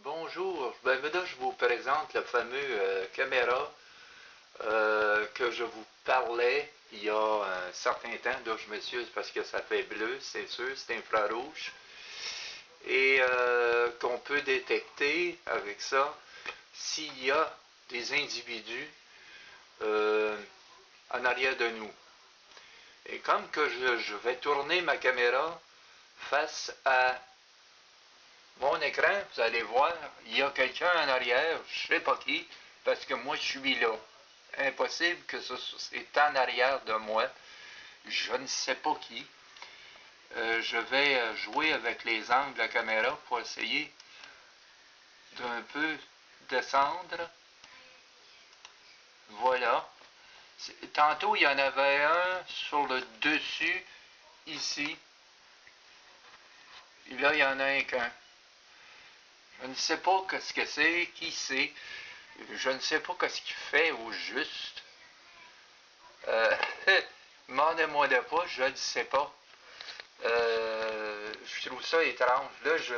Bonjour, là je vous présente le fameux caméra que je vous parlais il y a un certain temps. Là je m'excuse parce que ça fait bleu, c'est sûr, c'est infrarouge. Et qu'on peut détecter avec ça s'il y a des individus euh, en arrière de nous. Et comme que je vais tourner ma caméra face à mon écran, vous allez voir, il y a quelqu'un en arrière, je ne sais pas qui, parce que moi je suis là. Impossible que c'est en arrière de moi, je ne sais pas qui. Je vais jouer avec les angles de la caméra pour essayer d'un peu descendre. Voilà. Tantôt, il y en avait un sur le dessus, ici. Et là, il y en a un qu'un. Je ne sais pas ce que c'est, qui c'est. Je ne sais pas ce qu'il fait au juste. Demandez-moi de pas, je ne sais pas. Je trouve ça étrange. Là, ça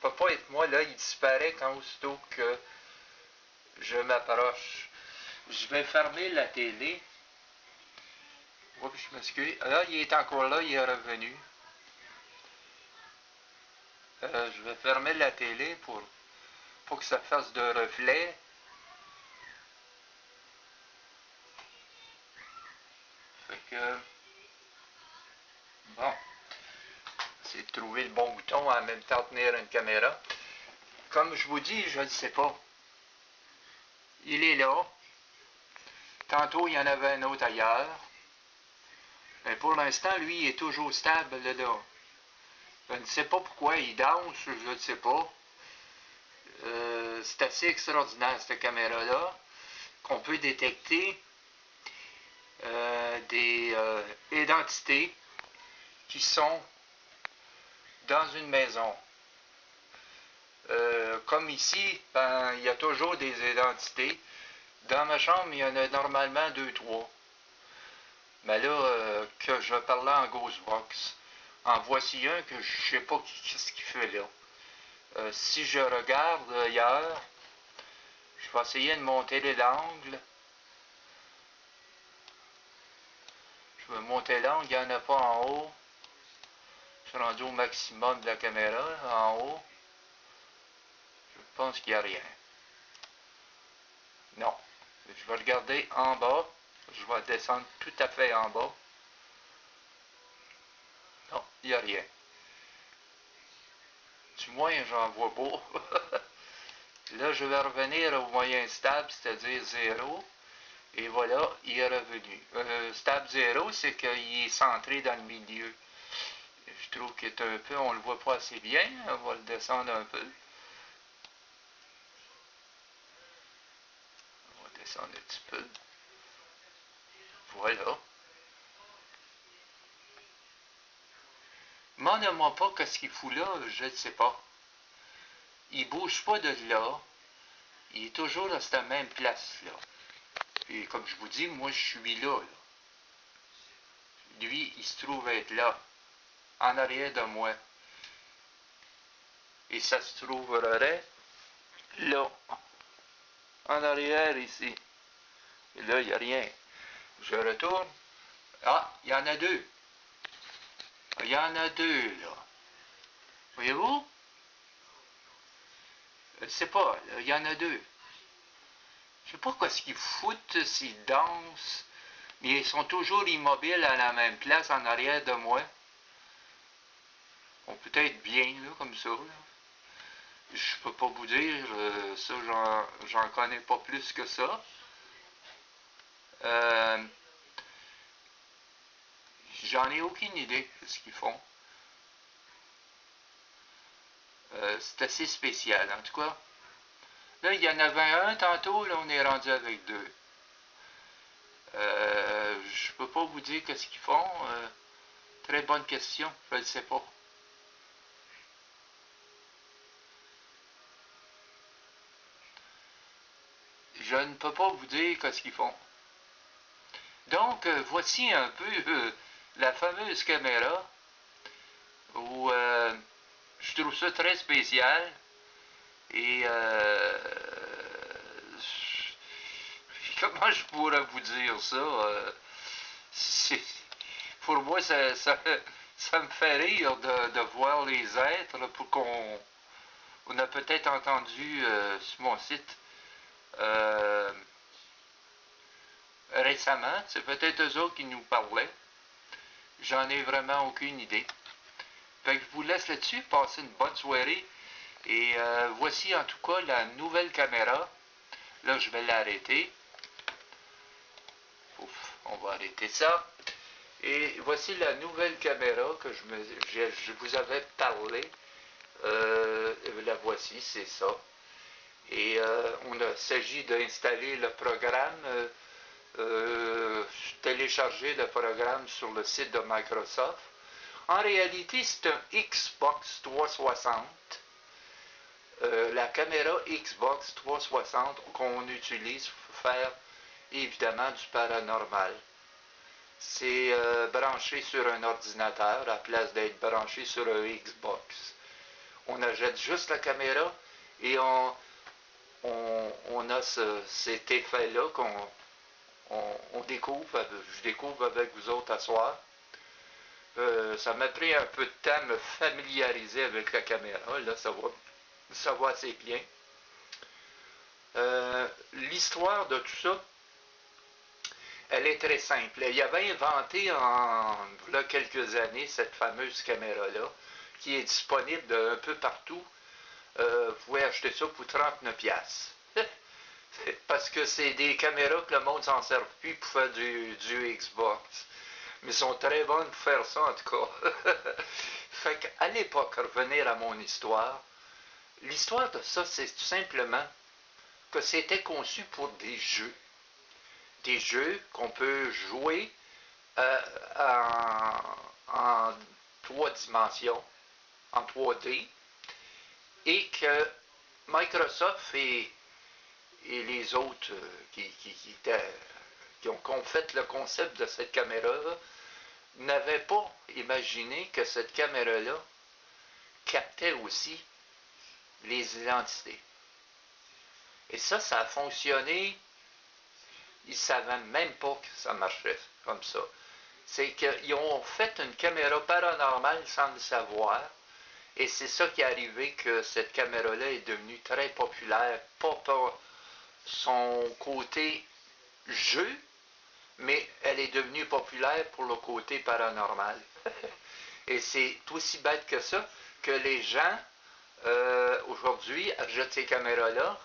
peut pas être moi, là, il disparaît quand aussitôt que je m'approche. Je vais fermer la télé. Oups, je m'excuse. Là, il est encore là, il est revenu. Je vais fermer la télé pour que ça fasse de reflet. Fait que, bon, c'est de trouver le bon bouton en même temps tenir une caméra. Comme je vous dis, je ne sais pas. Il est là. Tantôt, il y en avait un autre ailleurs. Mais pour l'instant, lui, il est toujours stable là. Je ne sais pas pourquoi il danse, je ne sais pas. C'est assez extraordinaire, cette caméra-là, qu'on peut détecter des identités qui sont dans une maison. Comme ici, ben, il y a toujours des identités. Dans ma chambre, il y en a normalement 2-3. Mais là, que je parlais en Ghostbox, en voici un que je ne sais pas qu'est-ce qu'il fait là. Si je regarde ailleurs, je vais essayer de monter l'angle. Je vais monter l'angle, il n'y en a pas en haut. Je suis rendu au maximum de la caméra, en haut. Je pense qu'il n'y a rien. Non. Je vais regarder en bas. Je vais descendre tout à fait en bas. Non, il n'y a rien. Du moins, j'en vois pas. Là, je vais revenir au moyen stable, c'est-à-dire 0. Et voilà, il est revenu. Stable 0, c'est qu'il est centré dans le milieu. Je trouve qu'il est un peu, on le voit pas assez bien. On va le descendre un peu. On va descendre un petit peu. Voilà. Demande-moi pas qu'est-ce qu'il fout là, je ne sais pas. Il bouge pas de là. Il est toujours à cette même place-là. Et comme je vous dis, moi je suis là. Lui, il se trouve être là, en arrière de moi. Et ça se trouverait là, en arrière ici. Et là, il n'y a rien. Je retourne. Ah, il y en a deux. Il y en a deux, là. Voyez-vous? Je ne sais pas, là, il y en a deux. Je ne sais pas quoi ce qu'ils foutent, s'ils dansent, mais ils sont toujours immobiles à la même place en arrière de moi. On peut être bien, là, comme ça, là. Je peux pas vous dire, ça, j'en connais pas plus que ça. J'en ai aucune idée de ce qu'ils font. C'est assez spécial, en tout cas. Là, il y en avait un tantôt, là, on est rendu avec deux. Je peux pas vous dire qu'est-ce qu'ils font. Très bonne question, je ne sais pas. Je ne peux pas vous dire qu'est-ce qu'ils font. Donc, voici un peu la fameuse caméra où je trouve ça très spécial. Et comment je pourrais vous dire ça? Pour moi, ça me fait rire de voir les êtres pour qu'on on a peut-être entendu sur mon site euh, récemment. C'est peut-être eux autres qui nous parlaient. J'en ai vraiment aucune idée. Fait que je vous laisse là-dessus. Passez une bonne soirée. Et voici en tout cas la nouvelle caméra. Là, je vais l'arrêter. Ouf, on va arrêter ça. Et voici la nouvelle caméra que je vous avais parlé. La voici, c'est ça. Et il s'agit d'installer le programme, télécharger le programme sur le site de Microsoft. En réalité, c'est un Xbox 360. La caméra Xbox 360 qu'on utilise pour faire évidemment du paranormal. C'est branché sur un ordinateur à la place d'être branché sur un Xbox. On achète juste la caméra et on a cet effet-là qu'on découvre, je découvre avec vous autres à soir. Ça m'a pris un peu de temps à me familiariser avec la caméra. Là, ça va assez bien. L'histoire de tout ça, elle est très simple. Il avait inventé il y a quelques années cette fameuse caméra-là, qui est disponible un peu partout. Vous pouvez acheter ça pour 39$. Parce que c'est des caméras que le monde s'en sert plus pour faire du Xbox. Mais ils sont très bonnes pour faire ça en tout cas. Fait qu'à l'époque, revenir à mon histoire, l'histoire de ça, c'est tout simplement que c'était conçu pour des jeux. Des jeux qu'on peut jouer en 3 dimensions, en 3D, et que Microsoft et les autres qui ont fait le concept de cette caméra-là n'avaient pas imaginé que cette caméra-là captait aussi les identités. Et ça a fonctionné. Ils ne savaient même pas que ça marchait comme ça. C'est qu'ils ont fait une caméra paranormale sans le savoir. Et c'est ça qui est arrivé, que cette caméra-là est devenue très populaire, pas par son côté jeu, mais elle est devenue populaire pour le côté paranormal. Et c'est aussi bête que ça, que les gens, aujourd'hui, achètent ces caméras-là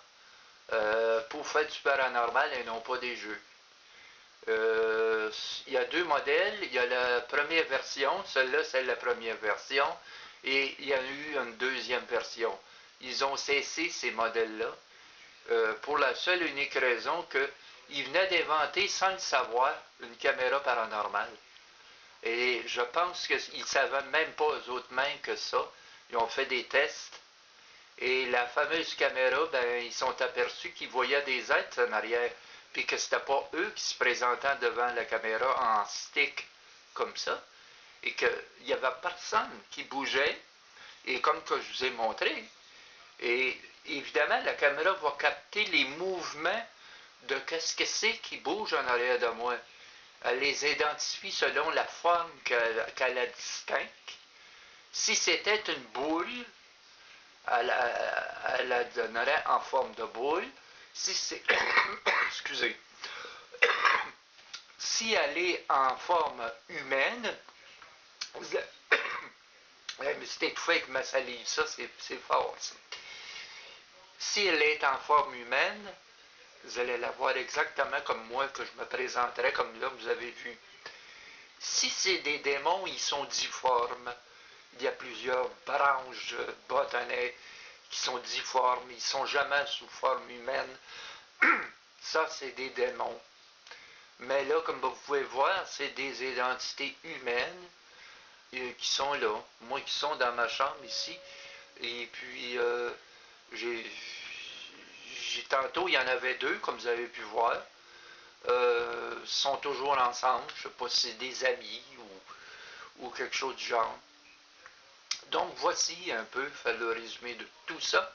pour faire du paranormal et non pas des jeux. Il y a 2 modèles. Il y a la première version, celle-là c'est la première version, et il y a eu une deuxième version. Ils ont cessé ces modèles-là pour la seule et unique raison qu'ils venaient d'inventer, sans le savoir, une caméra paranormale. Et je pense qu'ils ne savaient même pas eux autres mêmes que ça. Ils ont fait des tests. Et la fameuse caméra, ben, ils sont aperçus qu'ils voyaient des êtres en arrière, puis que c'était pas eux qui se présentaient devant la caméra en stick comme ça, et qu'il n'y avait personne qui bougeait, et comme que je vous ai montré, et évidemment, la caméra va capter les mouvements de qu'est-ce que c'est qui bouge en arrière de moi. Elle les identifie selon la forme qu'elle a distincte. Si c'était une boule, elle la donnerait en forme de boule. Si c'est excusez. Si elle est en forme humaine, mais c'est étouffé avec ma salive, ça c'est fort. Ça. Si elle est en forme humaine, vous allez la voir exactement comme moi, que je me présenterai, comme là vous avez vu. Si c'est des démons, ils sont difformes. Il y a plusieurs branches bâtonnets qui sont difformes. Ils ne sont jamais sous forme humaine. Ça, c'est des démons. Mais là, comme vous pouvez voir, c'est des identités humaines qui sont là. Moi qui sont dans ma chambre ici. Et puis, tantôt, il y en avait 2, comme vous avez pu voir. Sont toujours ensemble. Je ne sais pas si c'est des amis ou quelque chose du genre. Donc, voici un peu le résumé de tout ça.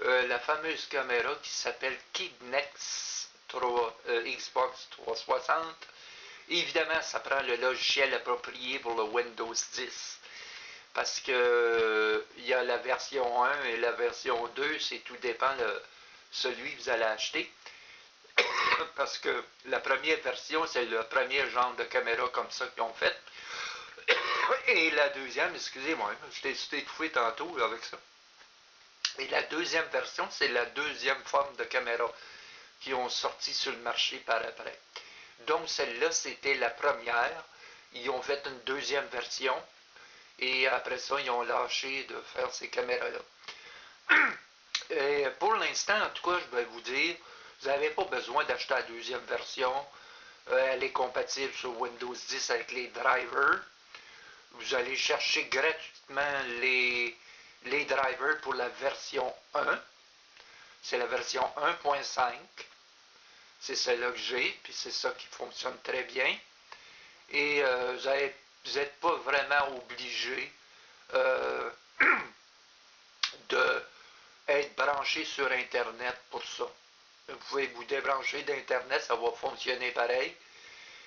la fameuse caméra qui s'appelle Kidnex Xbox 360. Évidemment, ça prend le logiciel approprié pour le Windows 10. Parce que il y a la version 1 et la version 2, c'est tout dépend de celui que vous allez acheter. Parce que la première version, c'est le premier genre de caméra comme ça qu'ils ont fait. Et la deuxième, excusez-moi, je t'ai étouffé tantôt avec ça. Et la deuxième version, c'est la deuxième forme de caméra qui ont sorti sur le marché par après. Donc celle-là, c'était la première. Ils ont fait une deuxième version. Et après ça, ils ont lâché de faire ces caméras-là. Et pour l'instant, en tout cas, je vais vous dire, vous n'avez pas besoin d'acheter la deuxième version. Elle est compatible sur Windows 10 avec les drivers. Vous allez chercher gratuitement les drivers pour la version 1. C'est la version 1.5. C'est celle-là que j'ai, puis c'est ça qui fonctionne très bien. Et vous n'êtes pas vraiment obligé d'être branché sur Internet pour ça. Vous pouvez vous débrancher d'Internet, ça va fonctionner pareil.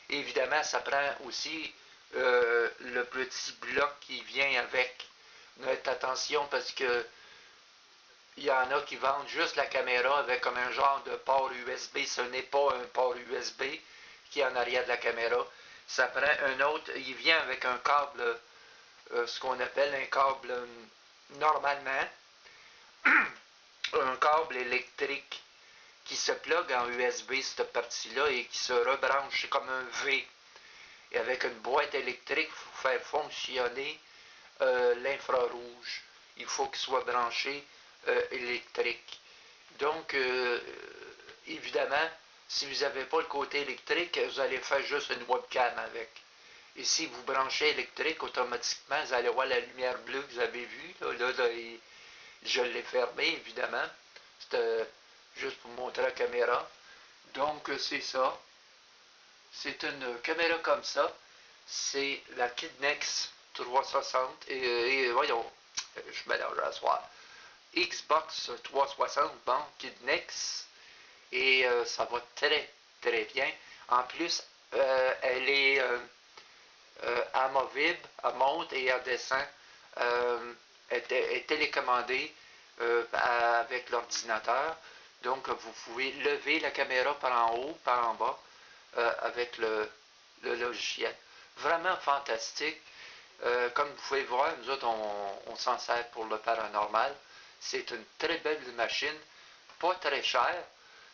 Évidemment, ça prend aussi le petit bloc qui vient avec. Faites attention parce que il y en a qui vendent juste la caméra avec comme un genre de port USB. Ce n'est pas un port USB qui est en arrière de la caméra. Ça prend un autre, il vient avec un câble, ce qu'on appelle un câble normalement, un câble électrique qui se plug en USB, cette partie-là, et qui se rebranche, c'est comme un V. Et avec une boîte électrique, il faut faire fonctionner l'infrarouge. Il faut qu'il soit branché électrique. Donc, évidemment, si vous n'avez pas le côté électrique, vous allez faire juste une webcam avec. Et si vous branchez électrique, automatiquement, vous allez voir la lumière bleue que vous avez vue. Là, je l'ai fermée, évidemment. C'était juste pour montrer la caméra. Donc, c'est ça. C'est une caméra comme ça. C'est la Kidnex 360. Et voyons, je mélange à soir. Xbox 360, bon, Kidnex. Et ça va très, très bien. En plus, elle est amovible, elle monte et elle descend. Elle est télécommandée avec l'ordinateur. Donc, vous pouvez lever la caméra par en haut, par en bas, avec le logiciel. Vraiment fantastique. Comme vous pouvez voir, nous autres, on s'en sert pour le paranormal. C'est une très belle machine, pas très chère.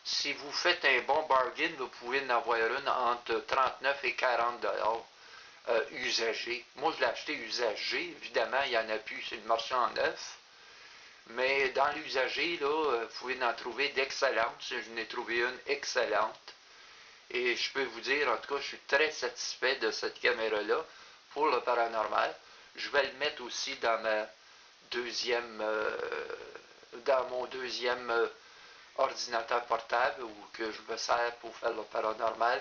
Si vous faites un bon bargain, vous pouvez en avoir une entre 39 et 40 dollars usagée. Moi, je l'ai acheté usagé. Évidemment, il n'y en a plus sur le marché en neuf. Mais dans l'usager, là, vous pouvez en trouver d'excellentes. Je n'ai trouvé une excellente. Et je peux vous dire, en tout cas, je suis très satisfait de cette caméra-là pour le paranormal. Je vais le mettre aussi dans ma deuxième, dans mon deuxième ordinateur portable ou que je me sers pour faire le paranormal.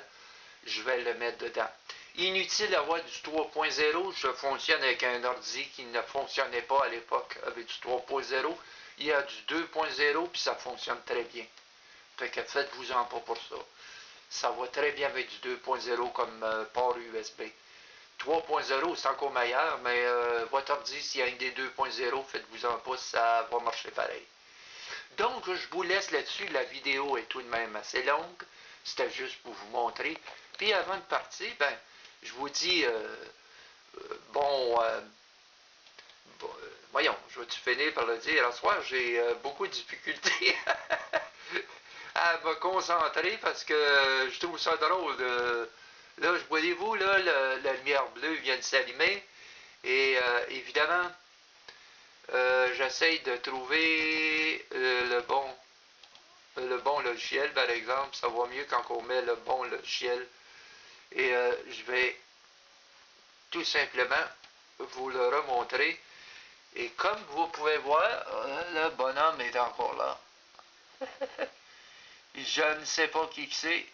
Je vais le mettre dedans. Inutile d'avoir du 3.0, je fonctionne avec un ordi qui ne fonctionnait pas à l'époque avec du 3.0. Il y a du 2.0 puis ça fonctionne très bien. Fait que faites-vous-en pas pour ça. Ça va très bien avec du 2.0 comme port USB. 3.0 c'est encore meilleur, mais votre ordi, s'il y a un des 2.0, faites-vous-en pas, ça va marcher pareil. Donc, je vous laisse là-dessus. La vidéo est tout de même assez longue. C'était juste pour vous montrer. Puis avant de partir, ben, je vous dis, bon, voyons, je vais-tu finir par le dire. À ce soir, j'ai beaucoup de difficultés à me concentrer parce que je trouve ça drôle. Là, voyez-vous, là, la lumière bleue vient de s'allumer. Et évidemment, j'essaye de trouver le bon logiciel, par exemple. Ça va mieux quand on met le bon logiciel. Et je vais tout simplement vous le remontrer. Et comme vous pouvez voir, le bonhomme est encore là. Je ne sais pas qui c'est.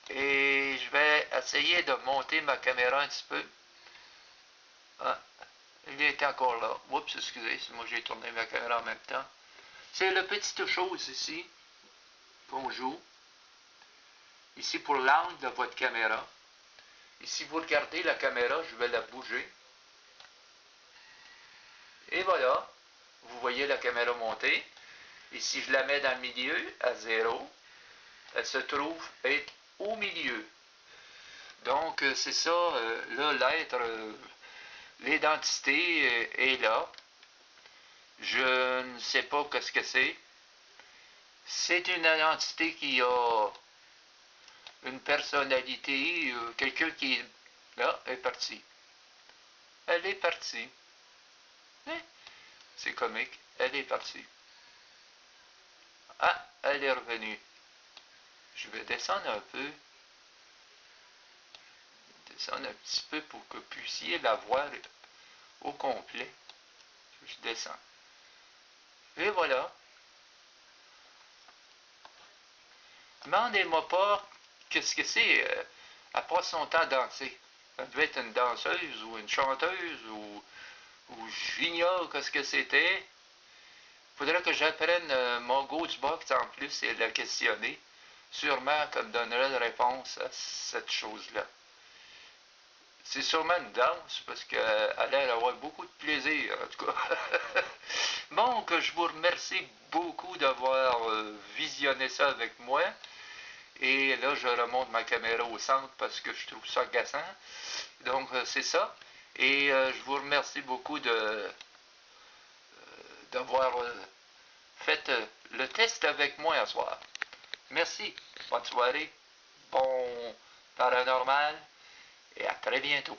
Et je vais essayer de monter ma caméra un petit peu. Ah, il est encore là. Oups, excusez, moi j'ai tourné ma caméra en même temps. C'est la petite chose ici qu'on joue. Ici pour l'angle de votre caméra. Et si vous regardez la caméra, je vais la bouger. Et voilà, vous voyez la caméra monter. Et si je la mets dans le milieu, à 0, elle se trouve être au milieu. Donc, c'est ça, là, l'être, l'identité est là. Je ne sais pas ce que c'est. C'est une identité qui a une personnalité, quelqu'un qui est là, est parti. Elle est partie. Hein? C'est comique. Elle est partie. Ah, elle est revenue. Je vais descendre un peu. Descendre un petit peu pour que vous puissiez la voir au complet. Je descends. Et voilà. Demandez-moi pas qu'est-ce que c'est. Elle passe son temps à danser. Elle devait être une danseuse ou une chanteuse ou j'ignore ce que c'était. Il faudrait que j'apprenne mon Ghostbox en plus et la questionner. Sûrement qu'elle me donnerait la réponse à cette chose-là. C'est sûrement une danse parce qu'elle a l'air d'avoir beaucoup de plaisir en tout cas. Bon, que je vous remercie beaucoup d'avoir visionné ça avec moi. Et là, je remonte ma caméra au centre parce que je trouve ça agaçant. Donc, c'est ça. Et je vous remercie beaucoup d'avoir fait le test avec moi ce soir. Merci. Bonne soirée. Bon paranormal. Et à très bientôt.